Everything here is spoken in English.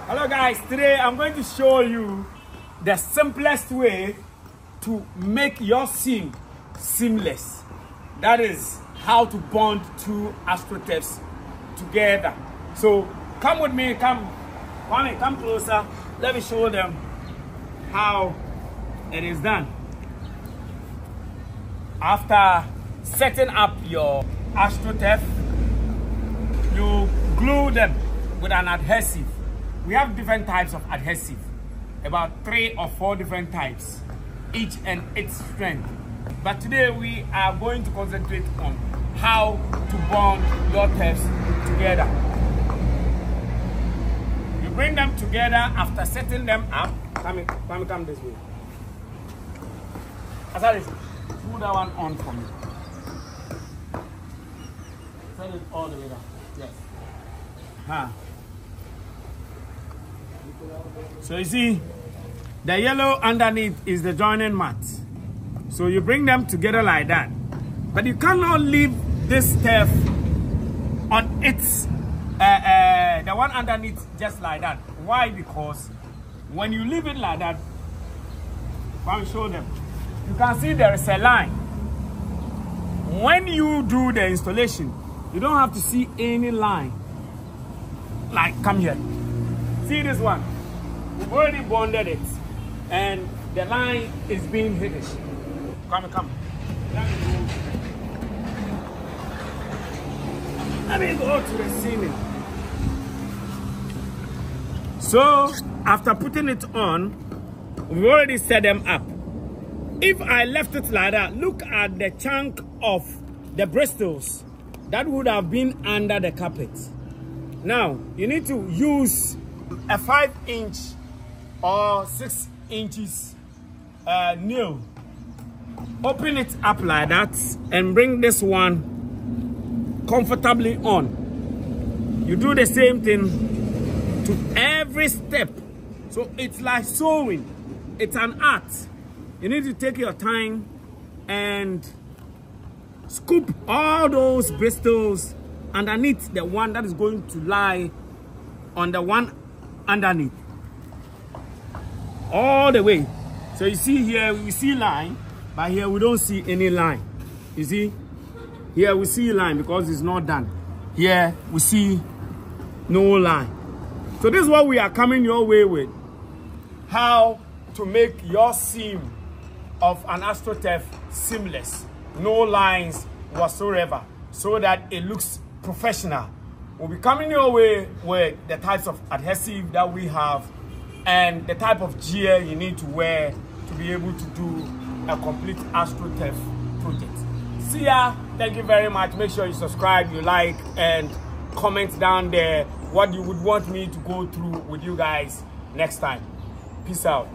Hello guys, today I'm going to show you the simplest way to make your seam seamless. That is how to bond two Astro Turfs together. So come with me, come closer. Let me show them how it is done. After setting up your Astro Turf, you glue them with an adhesive. We have different types of adhesive, about 3 or 4 different types, each and its strength. But today we are going to concentrate on how to bond your turfs together. You bring them together after setting them up. Come this way. Asali, pull that one on for me. Set it all the way down. Yes. So you see, the yellow underneath is the joining mat. So you bring them together like that. But you cannot leave this turf on its, the one underneath just like that. Why? Because when you leave it like that, I'll show them. You can see there is a line. When you do the installation, you don't have to see any line. Like, come here. See this one? We've already bonded it. And the line is being hidden. Come. Let me go to the ceiling. So, after putting it on, we've already set them up. If I left it like that, look at the chunk of the bristles that would have been under the carpet. Now, you need to use a 5-inch or 6 inches nail. Open it up like that and bring this one comfortably on. You do the same thing to every step. So it's like sewing. It's an art. You need to take your time and scoop all those bristles underneath the one that is going to lie on the one underneath. All the way. So you see here, we see line, but here we don't see any line. You see? Here we see line because it's not done. Here we see no line. So this is what we are coming your way with. How to make your seam of an Astro Turf seamless. No lines whatsoever. So that it looks professional. We'll be coming your way with the types of adhesive that we have and the type of gear you need to wear to be able to do a complete Astro Turf project. See ya. Thank you very much. Make sure you subscribe, you like, and comment down there what you would want me to go through with you guys next time. Peace out.